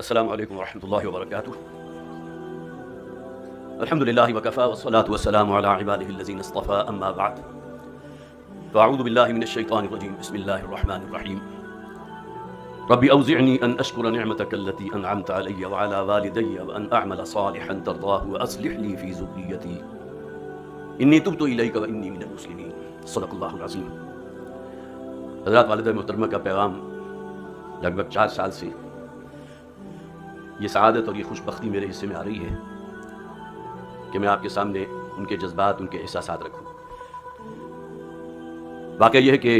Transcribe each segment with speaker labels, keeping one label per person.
Speaker 1: السلام علیکم ورحمۃ اللہ وبرکاتہ۔ الحمد للہ وکفی والصلاة والسلام علی عبادہ الذین اصطفی، اما بعد فاعوذ باللہ من الشیطان الرجیم، بسم اللہ الرحمن الرحیم۔ رب اوزعنی ان اشکر نعمتک التی انعمت علی وعلی والدی وان اعمل صالحا ترضاہ واصلح لی فی ذریتی انی تبت الیک وانی من المسلمین۔ صدق اللہ العظیم۔ حضرات، والدہ محترمہ کا پیغام لگ بھگ 4 سال سے یہ سعادت اور یہ خوش بختی میرے حصے میں آ رہی ہے کہ میں آپ کے سامنے ان کے جذبات، ان کے احساسات رکھوں۔ واقعہ یہ ہے کہ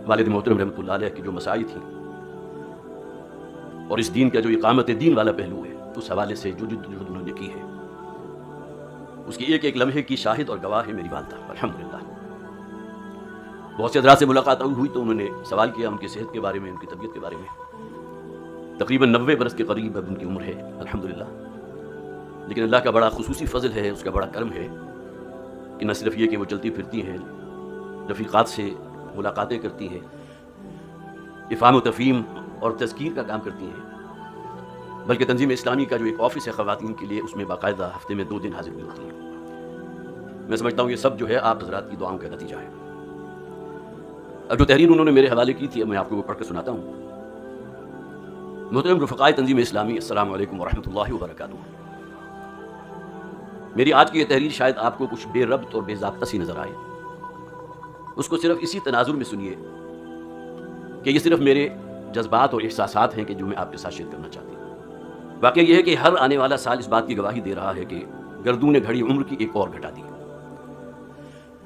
Speaker 1: والد محترم رحمۃ اللہ علیہ کی جو مساعی تھیں اور اس دین کا جو اقامت دین والا پہلو ہے، اس حوالے سے جو جدوجہد انہوں نے کی ہے، اس کی ایک ایک لمحے کی شاہد اور گواہ ہے میری والدہ، الحمدللہ۔ بہت سے حضرات سے ملاقات ہوئی تو انہوں نے سوال کیا ان کی صحت کے بارے میں، ان کی طبیعت کے بارے میں۔ تقریباً 90 برس کے قریب اب ان کی عمر ہے، الحمدللہ۔ لیکن اللہ کا بڑا خصوصی فضل ہے، اس کا بڑا کرم ہے کہ نہ صرف یہ کہ وہ چلتی پھرتی ہیں، رفیقات سے ملاقاتیں کرتی ہیں، افہام و تفہیم اور تذکیر کا کام کرتی ہیں، بلکہ تنظیم اسلامی کا جو ایک آفس ہے خواتین کے لیے، اس میں باقاعدہ ہفتے میں 2 دن حاضر بھی ہوتی ہیں۔ میں سمجھتا ہوں یہ سب جو ہے آپ حضرات کی دعاؤں کا نتیجہ ہے۔ اب جو تحریر انہوں نے میرے حوالے کی تھی، اب میں آپ کو وہ پڑھ کر سناتا ہوں۔ محترم رفقائے تنظیم اسلامی، السلام علیکم ورحمۃ اللہ وبرکاتہ۔ میری آج کی یہ تحریر شاید آپ کو کچھ بے ربط اور بے ضابطہ سی نظر آئے۔ اس کو صرف اسی تناظر میں سنیے کہ یہ صرف میرے جذبات اور احساسات ہیں کہ جو میں آپ کے ساتھ شیئر کرنا چاہتی ہوں۔ واقعہ یہ ہے کہ ہر آنے والا سال اس بات کی گواہی دے رہا ہے کہ گردون گھڑی عمر کی ایک اور گھٹا دی۔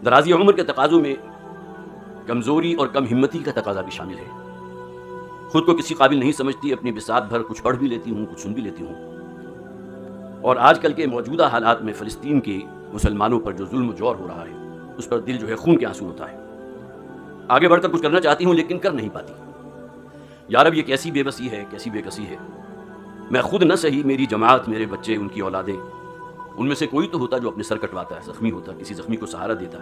Speaker 1: درازی عمر کے تقاضوں میں کمزوری اور کم ہمتی کا تقاضا بھی شامل ہے۔ خود کو کسی قابل نہیں سمجھتی، اپنی بساط بھر کچھ پڑھ بھی لیتی ہوں، کچھ سن بھی لیتی ہوں، اور آج کل کے موجودہ حالات میں فلسطین کے مسلمانوں پر جو ظلم و جور ہو رہا ہے، اس پر دل جو ہے خون کے آنسو ہوتا ہے۔ آگے بڑھ کر کچھ کرنا چاہتی ہوں لیکن کر نہیں پاتی۔ یا رب، یہ کیسی بے بسی ہے، کیسی بے کسی ہے۔ میں خود نہ صحیح، میری جماعت، میرے بچے، ان کی اولادیں، ان میں سے کوئی تو ہوتا جو اپنے سر کٹواتا ہے، زخمی ہوتا، کسی زخمی کو سہارا دیتا،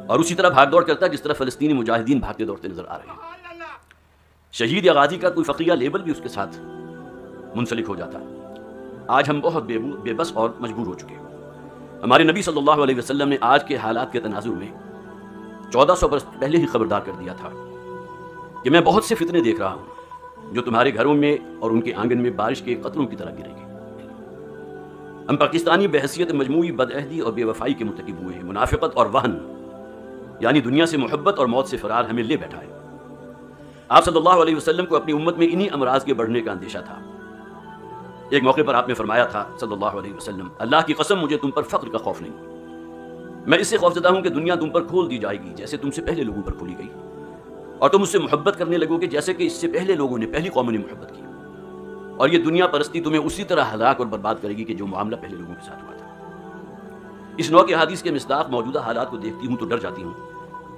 Speaker 1: اور اسی طرح بھاگ دوڑ کرتا جس طرح فلسطینی مجاہدین بھاگتے دوڑتے نظر آ رہے ہیں۔ شہید یا غازی کا کوئی فقیہ لیبل بھی اس کے ساتھ منسلک ہو جاتا۔ آج ہم بہت بے بس اور مجبور ہو چکے ہیں۔ ہمارے نبی صلی اللہ علیہ وسلم نے آج کے حالات کے تناظر میں 1400 برس پہلے ہی خبردار کر دیا تھا کہ میں بہت سے فتنے دیکھ رہا ہوں جو تمہارے گھروں میں اور ان کے آنگن میں بارش کے قطروں کی طرح گریں گے۔ ہم پاکستانی بحیثیت مجموعی بدعہدی اور بے وفائی کے مرتکب ہوئے ہیں۔ منافقت اور وہن، یعنی دنیا سے محبت اور موت سے فرار، ہمیں لے بیٹھا ہے۔ آپ صلی اللہ علیہ وسلم کو اپنی امت میں انہی امراض کے بڑھنے کا اندیشہ تھا۔ ایک موقع پر آپ نے فرمایا تھا صلی اللہ علیہ وسلم، اللہ کی قسم مجھے تم پر فقر کا خوف نہیں، میں اس سے خوفزدہ ہوں کہ دنیا تم پر کھول دی جائے گی جیسے تم سے پہلے لوگوں پر کھولی گئی، اور تم اس سے محبت کرنے لگو گے جیسے کہ اس سے پہلے لوگوں نے، پہلی قوموں نے محبت کی، اور یہ دنیا پرستی تمہیں اسی طرح ہلاک اور برباد کرے گی کہ جو معاملہ پہلے لوگوں کے ساتھ ہوا تھا۔ اس نوع کے حدیث کے مصداق موجودہ حالات کو دیکھتی ہوں تو ڈر جاتی ہوں۔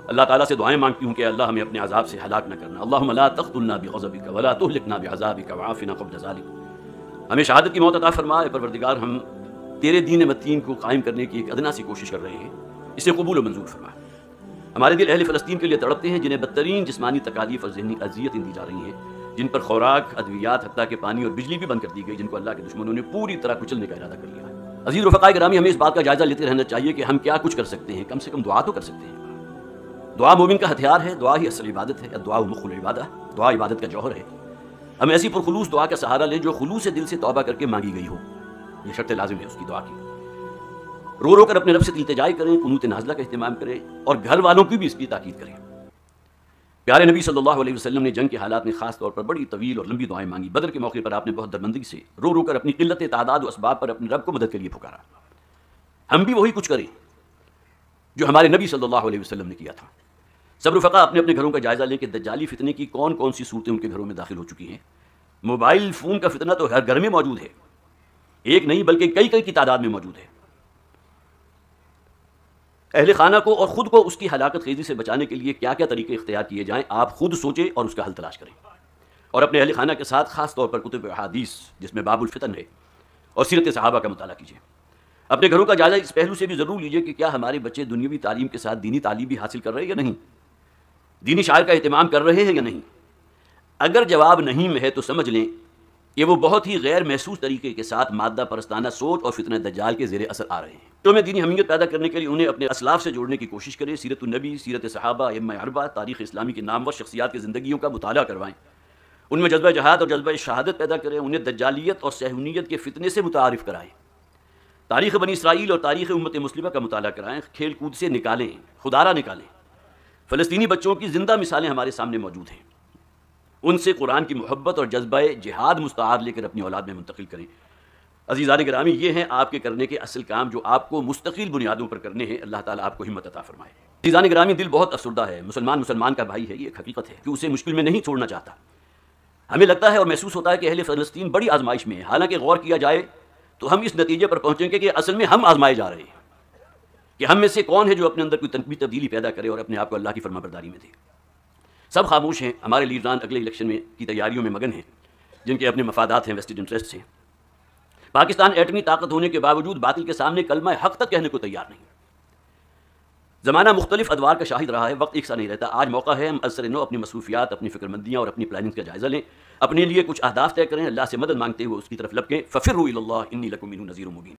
Speaker 1: اللہ تعالیٰ سے دعائیں مانگتی ہوں کہ اللہ ہمیں اپنے عذاب سے ہلاک نہ کرنا۔ اللہم لا تقتلنا بغضبک ولا تہلکنا بعذابک وعافنا قبل ذلک۔ ہمیں شہادت کی موت عطا فرما۔ اے پروردگار، ہم تیرے دین متین کو قائم کرنے کی ایک ادنا سی کوشش کر رہے ہیں، اسے قبول و منظور فرما۔ ہمارے دل اہل فلسطین کے لیے تڑپتے ہیں جنہیں بدترین جسمانی تکالیف اور ذہنی اذیتیں دی جا رہی ہیں، جن پر خوراک، ادویات، حتیٰ کہ پانی اور بجلی بھی بند کر دی گئی، جن کو اللہ کے دشمنوں نے پوری طرح کچلنے کا ارادہ کر لیا۔ عزیز رفقائے گرامی، ہمیں اس بات کا جائزہ لیتے رہنا چاہیے کہ ہم کیا کچھ کر سکتے ہیں۔ کم سے کم دعا تو کر سکتے ہیں۔ دعا مومن کا ہتھیار ہے، دعا ہی اصل عبادت ہے۔ دعا مخ العبادہ، دعا عبادت کا جوہر ہے۔ ہم ایسی پرخلوص دعا کا سہارا لیں جو خلوص دل سے توبہ کر کے مانگی گئی ہو، یہ شرط لازم ہے اس کی دعا کی۔ رو رو کر اپنے رب سے التجائی کریں، قنوت نازلہ کا اہتمام کریں، اور گھر والوں کی بھی اس کی تاکید کریں۔ پیارے نبی صلی اللہ علیہ وسلم نے جنگ کے حالات میں خاص طور پر بڑی طویل اور لمبی دعائیں مانگی۔ بدر کے موقع پر آپ نے بہت درمندی سے رو رو کر اپنی قلت تعداد و اسباب پر اپنے رب کو مدد کے لیے پکارا۔ ہم بھی وہی کچھ کریں جو ہمارے نبی صلی اللہ علیہ وسلم نے کیا تھا۔ سب رفقا اپنے اپنے گھروں کا جائزہ لیں کہ دجالی فتنے کی کون کون سی صورتیں ان کے گھروں میں داخل ہو چکی ہیں۔ موبائل فون کا فتنہ تو ہر گھر میں موجود ہے، ایک نہیں بلکہ کئی کی تعداد میں موجود ہے۔ اہل خانہ کو اور خود کو اس کی ہلاکت خیزی سے بچانے کے لیے کیا کیا طریقے اختیار کیے جائیں، آپ خود سوچیں اور اس کا حل تلاش کریں، اور اپنے اہل خانہ کے ساتھ خاص طور پر کتب احادیث جس میں باب الفتن ہے اور سیرت صحابہ کا مطالعہ کیجیے۔ اپنے گھروں کا جائزہ اس پہلو سے بھی ضرور لیجیے کہ کیا ہمارے بچے دنیاوی تعلیم کے ساتھ دینی تعلیم بھی حاصل کر رہے ہیں یا نہیں، دینی شاعر کا اہتمام کر رہے ہیں یا نہیں۔ اگر جواب نہیں میں ہے تو سمجھ لیں یہ وہ بہت ہی غیر محسوس طریقے کے ساتھ مادہ پرستانہ سوچ اور فتنہ دجال کے زیر اثر آ رہے ہیں۔ تو میں دینی حمیت پیدا کرنے کے لیے انہیں اپنے اسلاف سے جوڑنے کی کوشش کریں، سیرت النبی، سیرت صحابہ، ائمہ اربعہ، تاریخ اسلامی کے نامور شخصیات کی زندگیوں کا مطالعہ کروائیں، ان میں جذبہ جہاد اور جذبہ شہادت پیدا کریں، انہیں دجالیت اور صہیونیت کے فتنے سے متعارف کرائیں، تاریخ بنی اسرائیل اور تاریخ امت مسلمہ کا مطالعہ کرائیں، کھیل کود سے نکالیں، خودارہ نکالیں۔ فلسطینی بچوں کی زندہ مثالیں ہمارے سامنے موجود ہیں، ان سے قرآن کی محبت اور جذبہ جہاد مستعار لے کر اپنی اولاد میں منتقل کریں۔ عزیزان گرامی، یہ ہیں آپ کے کرنے کے اصل کام جو آپ کو مستقل بنیادوں پر کرنے ہیں۔ اللہ تعالیٰ آپ کو ہمت عطا فرمائے۔ عزیزان گرامی، دل بہت افسردہ ہے، مسلمان کا بھائی ہے، یہ ایک حقیقت ہے کہ اسے مشکل میں نہیں چھوڑنا چاہتا۔ ہمیں لگتا ہے اور محسوس ہوتا ہے کہ اہل فلسطین بڑی آزمائش میں ہے، حالانکہ غور کیا جائے تو ہم اس نتیجے پر پہنچیں گے کہ اصل میں ہم آزمائے جا رہے ہیں کہ ہم میں سے کون ہے جو اپنے اندر کوئی تنقیدی تبدیلی پیدا کرے اور اپنے آپ کو اللہ کی فرما برداری میں دے۔ سب خاموش ہیں، ہمارے لیڈران اگلے الیکشن میں کی تیاریوں میں مگن ہیں، جن کے اپنے مفادات ہیں، ویسٹڈ انٹرسٹس ہیں۔ پاکستان ایٹمی طاقت ہونے کے باوجود باطل کے سامنے کلمہ حق تک کہنے کو تیار نہیں۔ زمانہ مختلف ادوار کا شاہد رہا ہے، وقت ایک سا نہیں رہتا۔ آج موقع ہے ہم از سر نو اپنی مصروفیات، اپنی فکر مندیاں اور اپنی پلاننگ کا جائزہ لیں، اپنے لیے کچھ اہداف طے کریں، اللہ سے مدد مانگتے ہوئے اس کی طرف لپکیں۔ ففروا الی اللہ انی لکم منہ نذیر مبین۔